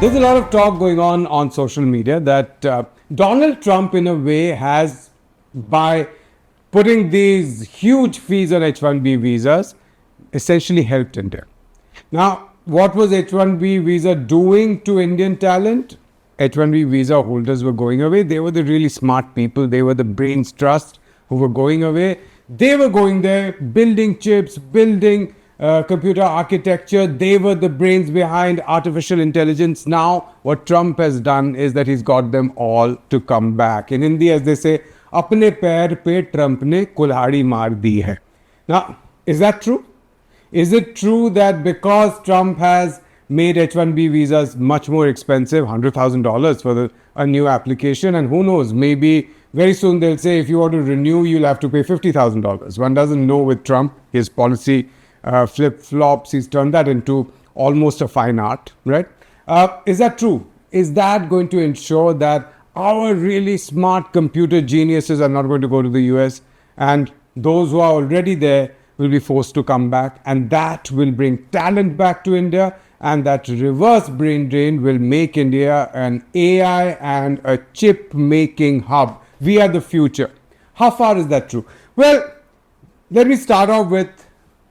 There's a lot of talk going on social media that Donald Trump, in a way, has, by putting these huge fees on H-1B visas, essentially helped India. Now, what was H-1B visa doing to Indian talent? H-1B visa holders were going away. They were the really smart people. They were the brains trust who were going away. They were going there, building chips, building computer architecture. They were the brains behind artificial intelligence. Now, what Trump has done is that he's got them all to come back. In Hindi, as they say, अपने पैर पे Trump ने कुल्हाड़ी मार दी है. Now, is that true? Is it true that because Trump has made H-1B visas much more expensive, $100,000 for a new application, and who knows, maybe very soon they'll say if you want to renew, you'll have to pay $50,000. One doesn't know with Trump, his policy flip-flops, he's turned that into almost a fine art, right? Is that true? Is that going to ensure that our really smart computer geniuses are not going to go to the US, and those who are already there will be forced to come back, and that will bring talent back to India, and that reverse brain drain will make India an AI and a chip making hub? We are the future. How far is that true? Well, let me start off with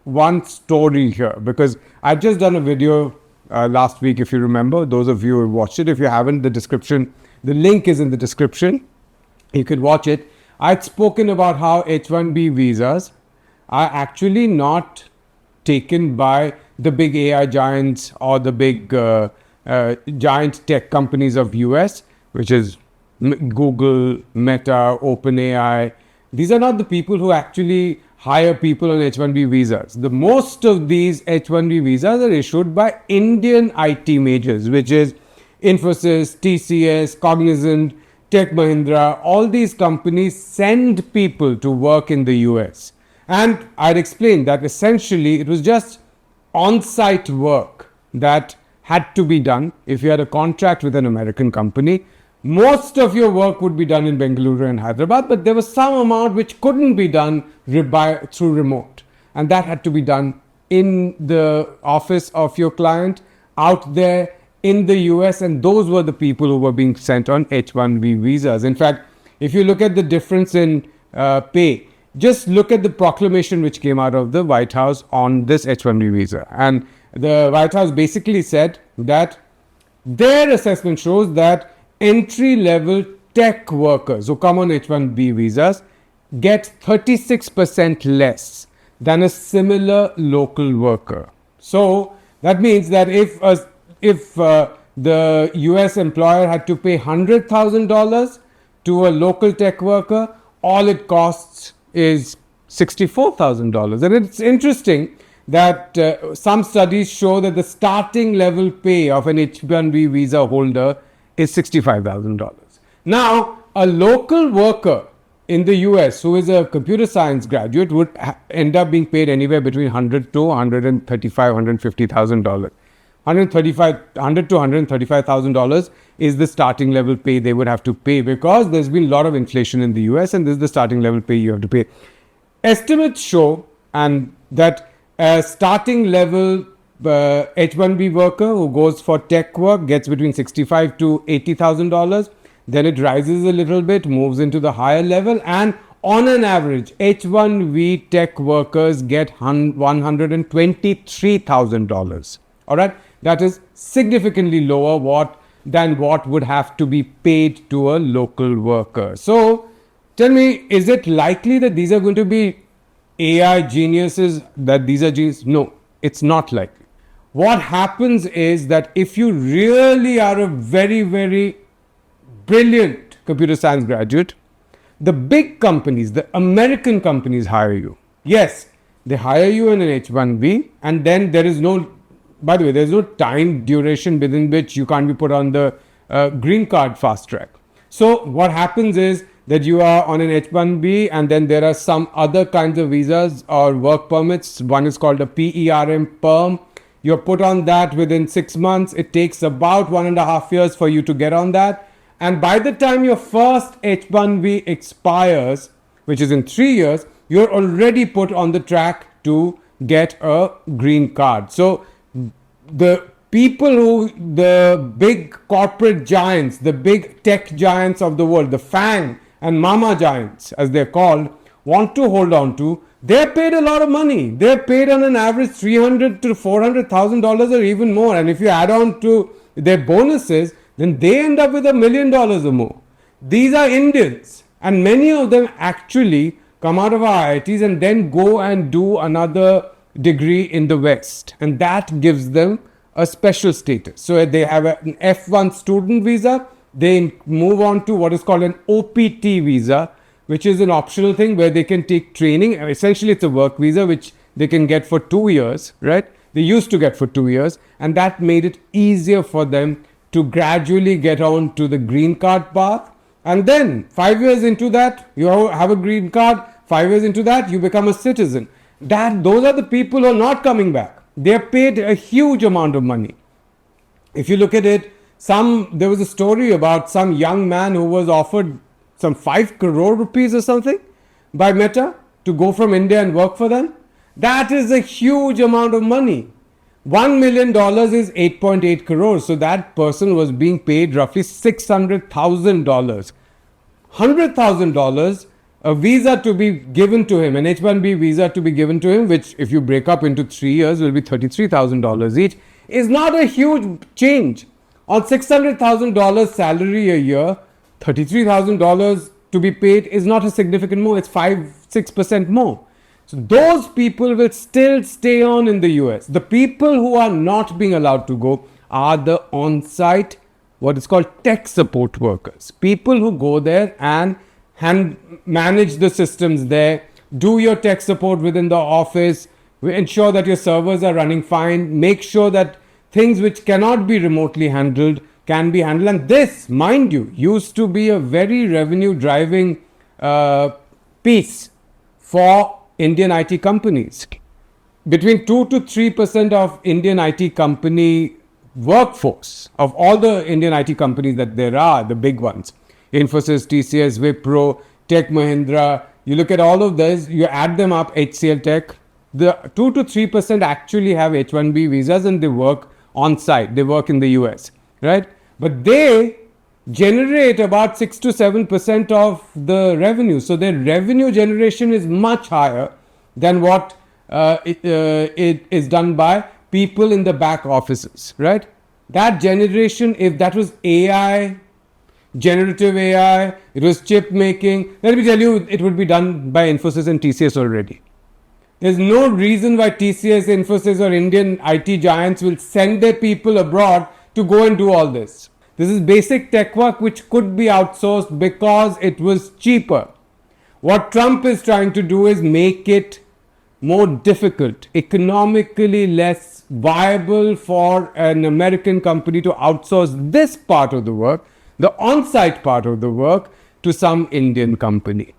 one story here, because I've just done a video last week, if you remember. Those of you who watched it, if you haven't, the link is in the description. You could watch it. I'd spoken about how H-1B visas are actually not taken by the big AI giants or the big giant tech companies of US, which is Google, Meta, OpenAI. These are not the people who actually hire people on H-1B visas. The most of these H-1B visas are issued by Indian IT majors, which is Infosys, TCS, Cognizant, Tech Mahindra. All these companies send people to work in the US. And I'd explained that essentially it was just on-site work that had to be done. If you had a contract with an American company, most of your work would be done in Bengaluru and Hyderabad, but there was some amount which couldn't be done through remote. And that had to be done in the office of your client out there in the US, and those were the people who were being sent on H-1B visas. In fact, if you look at the difference in pay, just look at the proclamation which came out of the White House on this H-1B visa. And the White House basically said that their assessment shows that entry-level tech workers who come on H-1B visas get 36% less than a similar local worker. So that means that if the US employer had to pay $100,000 to a local tech worker, all it costs is $64,000. And it's interesting that some studies show that the starting level pay of an H-1B visa holder is $65,000. Now, a local worker in the US who is a computer science graduate would end up being paid anywhere between $100,000 to $150,000. $100,000 to $135,000 is the starting level pay they would have to pay, because there's been a lot of inflation in the US, and this is the starting level pay you have to pay. Estimates show and that a starting level H-1B worker who goes for tech work gets between $65,000 to $80,000. Then it rises a little bit, moves into the higher level, and on an average, H-1B tech workers get $123,000. All right, that is significantly lower than what would have to be paid to a local worker. So tell me, is it likely that these are going to be AI geniuses, that these are geniuses? No, it's not likely. What happens is that if you really are a very, very brilliant computer science graduate, the big companies, the American companies hire you. Yes, they hire you in an H-1B, and then there is no, by the way, there's no time duration within which you can't be put on the green card fast track. So what happens is that you are on an H-1B, and then there are some other kinds of visas or work permits. One is called a PERM, perm. You're put on that within 6 months. It takes about 1.5 years for you to get on that. And by the time your first H-1B expires, which is in 3 years, you're already put on the track to get a green card. So the people who, the big corporate giants, the big tech giants of the world, the FANG and Mama giants, as they're called, want to hold on to, they're paid a lot of money. They're paid on an average $300,000 to $400,000 or even more. And if you add on to their bonuses, then they end up with $1 million or more. These are Indians, and many of them actually come out of our IITs and then go and do another degree in the West, and that gives them a special status. So they have an F1 student visa, they move on to what is called an OPT visa, which is an optional thing where they can take training. Essentially, it's a work visa which they can get for 2 years, right? They used to get for 2 years, and that made it easier for them to gradually get on to the green card path. And then 5 years into that, you have a green card. 5 years into that, you become a citizen. Those are the people who are not coming back. They are paid a huge amount of money. If you look at it, there was a story about some young man who was offered some 5 crore rupees or something by Meta to go from India and work for them. That is a huge amount of money. $1 million is 8.8 crores. So that person was being paid roughly $600,000. $100,000, a visa to be given to him, an H1B visa to be given to him, which if you break up into 3 years will be $33,000 each, is not a huge change. On $600,000 salary a year, $33,000 to be paid is not a significant more. It's 5-6% more. So those people will still stay on in the US. The people who are not being allowed to go are the on-site, what is called tech support workers. People who go there and manage the systems there, do your tech support within the office, ensure that your servers are running fine, make sure that things which cannot be remotely handled can be handled. And this, mind you, used to be a very revenue driving piece for Indian IT companies. Between 2 to 3% of Indian IT company workforce, of all the Indian IT companies that there are, the big ones, Infosys, TCS, Wipro, Tech Mahindra, you look at all of those, you add them up, HCL Tech, the 2 to 3% actually have H1B visas and they work on site, they work in the US, right? But they generate about 6 to 7% of the revenue. So their revenue generation is much higher than what it is done by people in the back offices, right? That generation, if that was AI, generative AI, it was chip making, let me tell you, it would be done by Infosys and TCS already. There's no reason why TCS, Infosys or Indian IT giants will send their people abroad to go and do all this. This is basic tech work which could be outsourced because it was cheaper. What Trump is trying to do is make it more difficult, economically less viable for an American company to outsource this part of the work, the on-site part of the work, to some Indian company.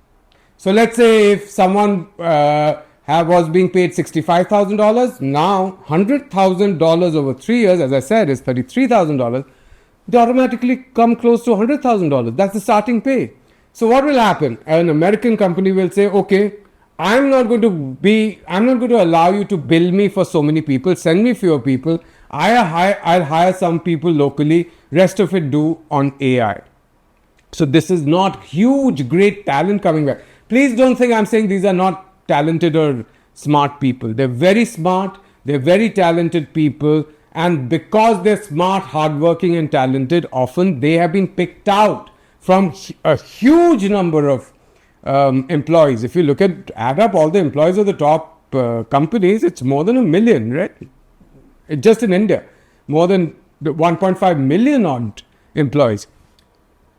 So let's say if someone was being paid $65,000, now $100,000 over 3 years, as I said, is $33,000. They automatically come close to $100,000. That's the starting pay. So what will happen? An American company will say, okay, I'm not going to allow you to bill me for so many people. Send me fewer people. I'll hire some people locally. Rest of it do on AI. So this is not huge, great talent coming back. Please don't think I'm saying these are not talented or smart people. They're very smart. They're very talented people. And because they're smart, hardworking and talented, often they have been picked out from a huge number of employees. If you add up all the employees of the top companies, it's more than 1 million, right? Just in India, more than 1.5 million odd employees.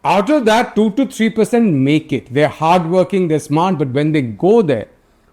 Out of that, 2 to 3% make it. They're hardworking, they're smart, but when they go there,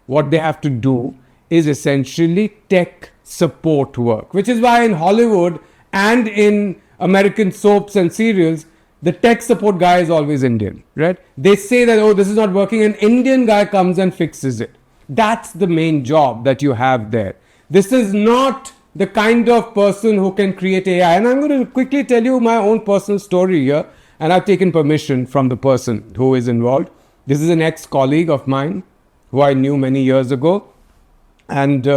what they have to do is essentially tech support work, which is why in Hollywood and in American soaps and serials, the tech support guy is always Indian, right? They say that, oh, this is not working. An Indian guy comes and fixes it. That's the main job that you have there. This is not the kind of person who can create AI. And I'm going to quickly tell you my own personal story here. And I've taken permission from the person who is involved. This is an ex-colleague of mine who I knew many years ago. And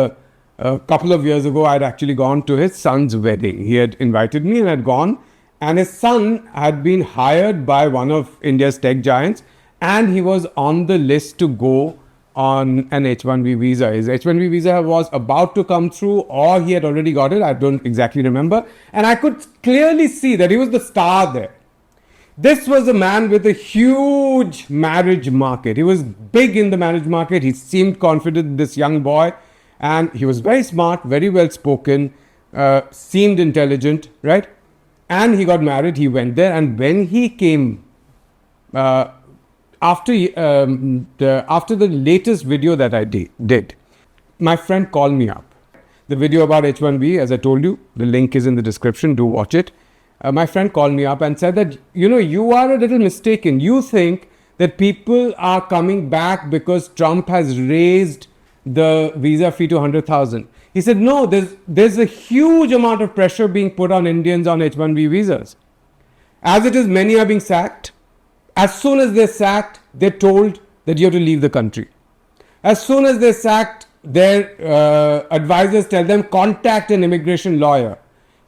a couple of years ago, I'd actually gone to his son's wedding. He had invited me and I'd gone. And his son had been hired by one of India's tech giants, and he was on the list to go on an H-1B visa. His H-1B visa was about to come through, or he had already got it. I don't exactly remember. And I could clearly see that he was the star there. This was a man with a huge marriage market. He was big in the marriage market. He seemed confident, this young boy. And he was very smart, very well spoken, seemed intelligent, right? And he got married, he went there, and when he came, after the latest video that I did, my friend called me up. The video about H1B, as I told you, the link is in the description, do watch it. My friend called me up and said that, you are a little mistaken. You think that people are coming back because Trump has raised the visa fee to 100,000. He said, no, there's a huge amount of pressure being put on Indians on H-1B visas. As it is, many are being sacked. As soon as they're sacked, they're told that you have to leave the country. As soon as they're sacked, their advisors tell them, contact an immigration lawyer.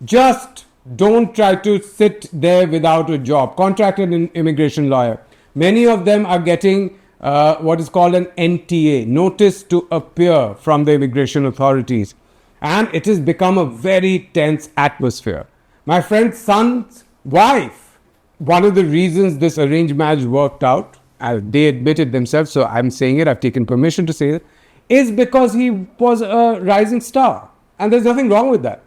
Just don't try to sit there without a job. Contact an immigration lawyer. Many of them are getting what is called an NTA, notice to appear, from the immigration authorities. And it has become a very tense atmosphere. My friend's son's wife, one of the reasons this arranged marriage worked out, they admitted themselves, so I'm saying it, I've taken permission to say it, is because he was a rising star. And there's nothing wrong with that.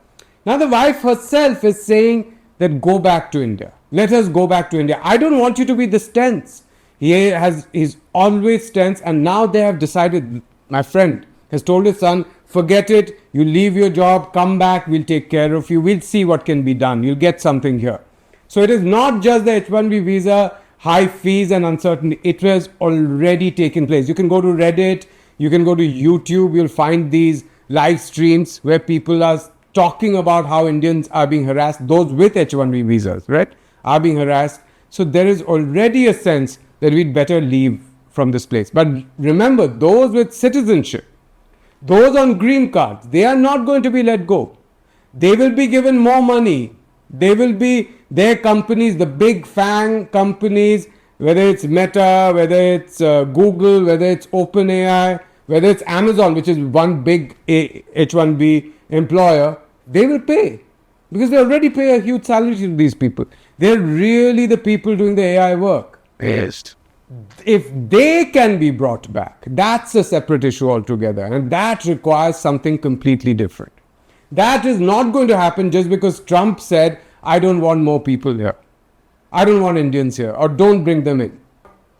Now the wife herself is saying that go back to India. Let us go back to India. I don't want you to be this tense. He's always tense, and now they have decided, my friend has told his son, forget it, you leave your job, come back, we'll take care of you, we'll see what can be done, you'll get something here. So it is not just the H-1B visa, high fees and uncertainty, it has already taken place. You can go to Reddit, you can go to YouTube, you'll find these live streams where people are talking about how Indians are being harassed, those with H-1B visas, right, are being harassed. So there is already a sense that we'd better leave from this place. But remember, those with citizenship, those on green cards, they are not going to be let go. They will be given more money. They will be, their companies, the big FANG companies, whether it's Meta, whether it's Google, whether it's OpenAI, whether it's Amazon, which is one big H1B employer, they will pay. Because they already pay a huge salary to these people. They're really the people doing the AI work. Yes. If they can be brought back, that's a separate issue altogether, and that requires something completely different. That is not going to happen just because Trump said, I don't want more people here. I don't want Indians here, or don't bring them in.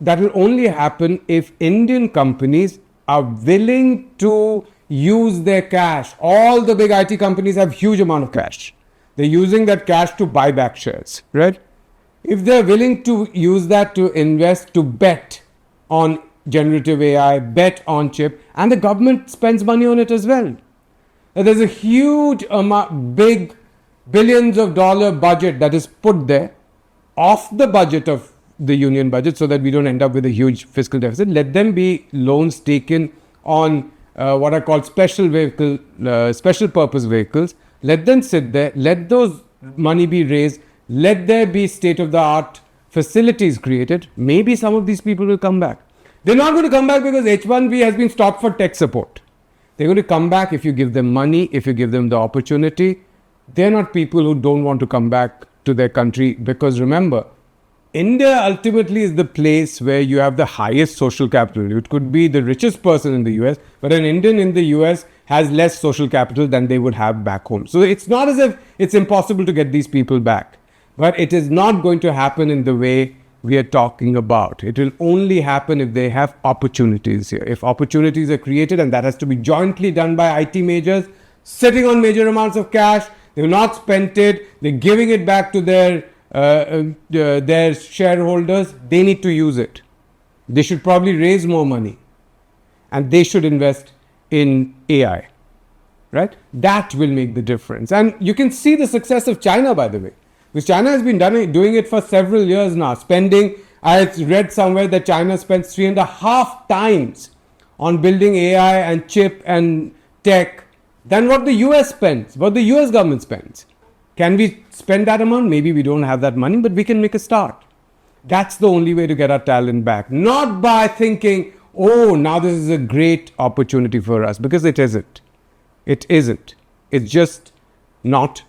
That will only happen if Indian companies are willing to use their cash. All the big IT companies have huge amount of cash. They're using that cash to buy back shares, right? If they're willing to use that to invest, to bet on generative AI, bet on chip, and the government spends money on it as well. There's a huge amount, big billions of dollar budget that is put there off the budget of the union budget so that we don't end up with a huge fiscal deficit. Let them be loans taken on what are called special purpose vehicles. Let them sit there, let those money be raised, let there be state-of-the-art facilities created. Maybe some of these people will come back. They're not going to come back because H1B has been stopped for tech support. They're going to come back if you give them money, if you give them the opportunity. They're not people who don't want to come back to their country, because remember, India ultimately is the place where you have the highest social capital. It could be the richest person in the US, but an Indian in the US has less social capital than they would have back home. So it's not as if it's impossible to get these people back. But it is not going to happen in the way we are talking about. It will only happen if they have opportunities here. If opportunities are created, and that has to be jointly done by IT majors, sitting on major amounts of cash, they've not spent it, they're giving it back to their shareholders, they need to use it. They should probably raise more money, and they should invest in AI, right? That will make the difference. And you can see the success of China, by the way. Because China has been doing it for several years now, spending, I read somewhere that China spends 3.5 times on building AI and chip and tech than what the US spends, what the US government spends. Can we spend that amount? Maybe we don't have that money, but we can make a start. That's the only way to get our talent back. Not by thinking, oh, now this is a great opportunity for us, because it isn't. It isn't. It's just not